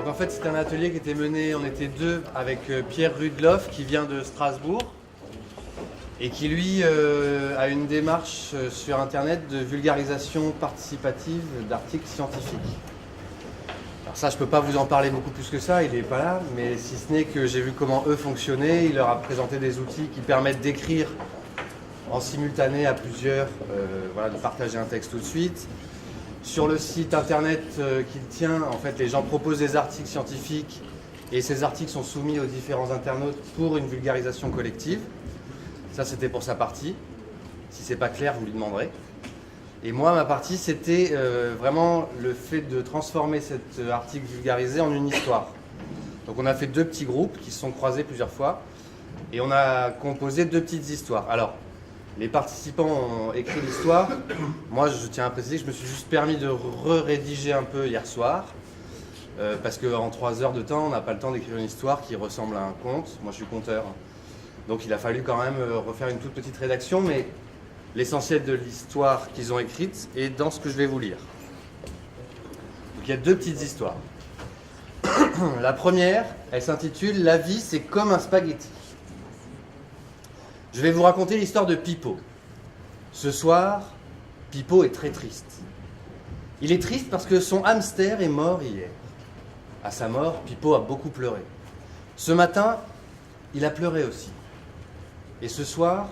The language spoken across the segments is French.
Donc en fait, c'est un atelier qui était mené, on était deux, avec Pierre Rudloff qui vient de Strasbourg et qui lui a une démarche sur Internet de vulgarisation participative d'articles scientifiques. Alors ça, je ne peux pas vous en parler beaucoup plus que ça, il n'est pas là, mais si ce n'est que j'ai vu comment eux fonctionnaient, il leur a présenté des outils qui permettent d'écrire en simultané à plusieurs, voilà, de partager un texte tout de suite. Sur le site internet qu'il tient, en fait, les gens proposent des articles scientifiques et ces articles sont soumis aux différents internautes pour une vulgarisation collective. Ça, c'était pour sa partie. Si c'est pas clair, vous lui demanderez. Et moi, ma partie, c'était vraiment le fait de transformer cet article vulgarisé en une histoire. Donc on a fait deux petits groupes qui se sont croisés plusieurs fois et on a composé deux petites histoires. Alors, les participants ont écrit l'histoire. Moi, je tiens à préciser que je me suis juste permis de rédiger un peu hier soir. Parce qu'en 3 heures de temps, on n'a pas le temps d'écrire une histoire qui ressemble à un conte. Moi, je suis conteur. Donc, il a fallu quand même refaire une toute petite rédaction. Mais l'essentiel de l'histoire qu'ils ont écrite est dans ce que je vais vous lire. Donc, il y a deux petites histoires. La première, elle s'intitule « La vie, c'est comme un spaghetti ». Je vais vous raconter l'histoire de Pipo. Ce soir, Pipo est très triste. Il est triste parce que son hamster est mort hier. À sa mort, Pipo a beaucoup pleuré. Ce matin, il a pleuré aussi. Et ce soir,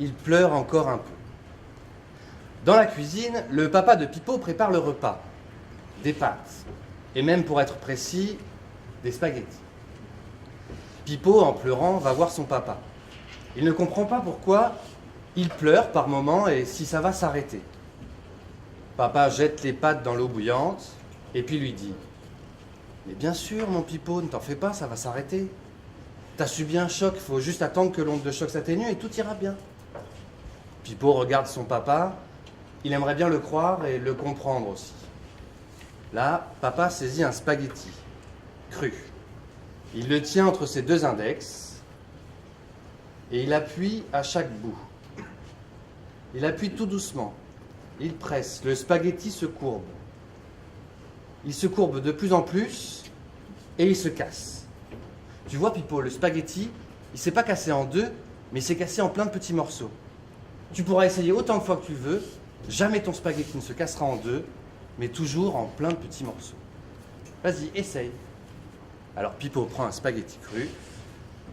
il pleure encore un peu. Dans la cuisine, le papa de Pipo prépare le repas. Des pâtes. Et même, pour être précis, des spaghettis. Pipo, en pleurant, va voir son papa. Il ne comprend pas pourquoi il pleure par moments et si ça va s'arrêter. Papa jette les pâtes dans l'eau bouillante et puis lui dit « Mais bien sûr, mon Pipo, ne t'en fais pas, ça va s'arrêter. T'as subi un choc, il faut juste attendre que l'onde de choc s'atténue et tout ira bien. » Pipo regarde son papa, il aimerait bien le croire et le comprendre aussi. Là, papa saisit un spaghetti, cru. Il le tient entre ses deux index et il appuie à chaque bout. Il appuie tout doucement. Il presse. Le spaghetti se courbe. Il se courbe de plus en plus et il se casse. Tu vois, Pipo, le spaghetti, il ne s'est pas cassé en deux, mais il s'est cassé en plein de petits morceaux. Tu pourras essayer autant de fois que tu veux. Jamais ton spaghetti ne se cassera en deux, mais toujours en plein de petits morceaux. Vas-y, essaye. Alors Pipo prend un spaghetti cru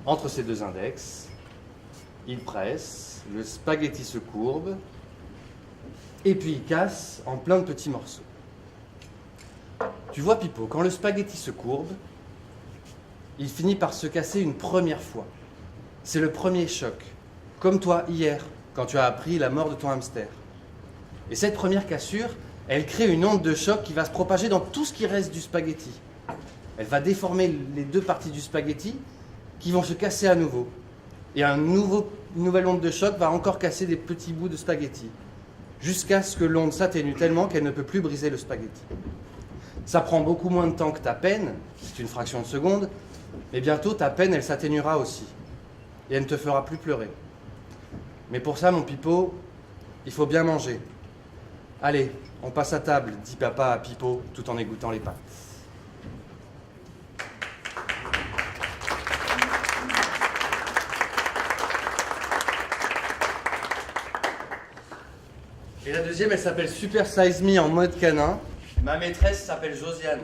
entre ses deux index. Il presse, le spaghetti se courbe, et puis il casse en plein de petits morceaux. Tu vois, Pipo, quand le spaghetti se courbe, il finit par se casser une première fois. C'est le premier choc, comme toi hier, quand tu as appris la mort de ton hamster. Et cette première cassure, elle crée une onde de choc qui va se propager dans tout ce qui reste du spaghetti. Elle va déformer les deux parties du spaghetti qui vont se casser à nouveau. Et une nouvelle onde de choc va encore casser des petits bouts de spaghetti, jusqu'à ce que l'onde s'atténue tellement qu'elle ne peut plus briser le spaghetti. Ça prend beaucoup moins de temps que ta peine, c'est une fraction de seconde, mais bientôt ta peine, elle s'atténuera aussi, et elle ne te fera plus pleurer. Mais pour ça, mon Pipo, il faut bien manger. Allez, on passe à table, dit papa à Pipo, tout en égouttant les pâtes. Et la deuxième, elle s'appelle Super Size Me en mode canin. Ma maîtresse s'appelle Josiane.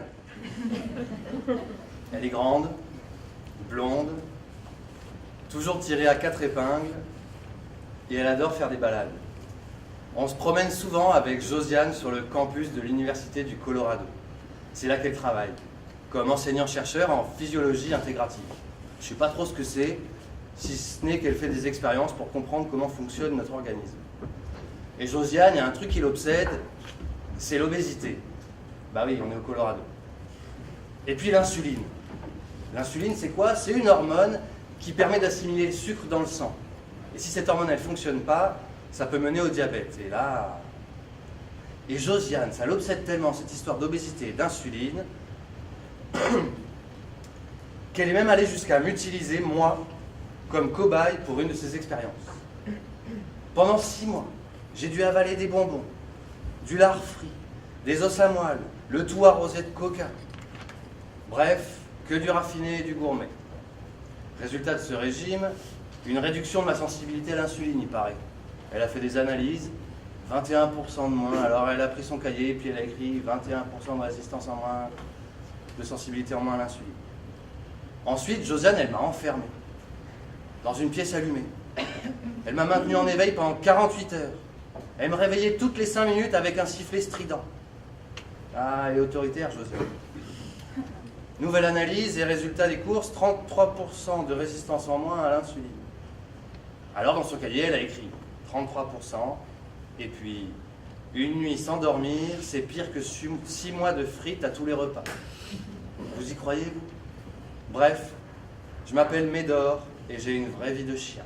Elle est grande, blonde, toujours tirée à 4 épingles, et elle adore faire des balades. On se promène souvent avec Josiane sur le campus de l'Université du Colorado. C'est là qu'elle travaille, comme enseignant-chercheur en physiologie intégrative. Je ne sais pas trop ce que c'est, si ce n'est qu'elle fait des expériences pour comprendre comment fonctionne notre organisme. Et Josiane, il y a un truc qui l'obsède, c'est l'obésité. Bah oui, on est au Colorado. Et puis l'insuline. L'insuline, c'est quoi? C'est une hormone qui permet d'assimiler le sucre dans le sang. Et si cette hormone, elle ne fonctionne pas, ça peut mener au diabète. Et là... Et Josiane, ça l'obsède tellement, cette histoire d'obésité et d'insuline, qu'elle est même allée jusqu'à m'utiliser, moi, comme cobaye pour une de ses expériences. Pendant 6 mois, j'ai dû avaler des bonbons, du lard frit, des os à moelle, le tout arrosé de coca. Bref, que du raffiné et du gourmet. Résultat de ce régime, une réduction de ma sensibilité à l'insuline, il paraît. Elle a fait des analyses, 21% de moins. Alors elle a pris son cahier, puis elle a écrit 21% de résistance en moins, de sensibilité en moins à l'insuline. Ensuite, Josiane, elle m'a enfermé dans une pièce allumée. Elle m'a maintenu en éveil pendant 48 heures. Elle me réveillait toutes les 5 minutes avec un sifflet strident. Ah, elle est autoritaire, Josiane. Nouvelle analyse et résultat des courses, 33% de résistance en moins à l'insuline. Alors dans son cahier, elle a écrit 33%, et puis une nuit sans dormir, c'est pire que 6 mois de frites à tous les repas. Vous y croyez, vous? Bref, je m'appelle Médor et j'ai une vraie vie de chien.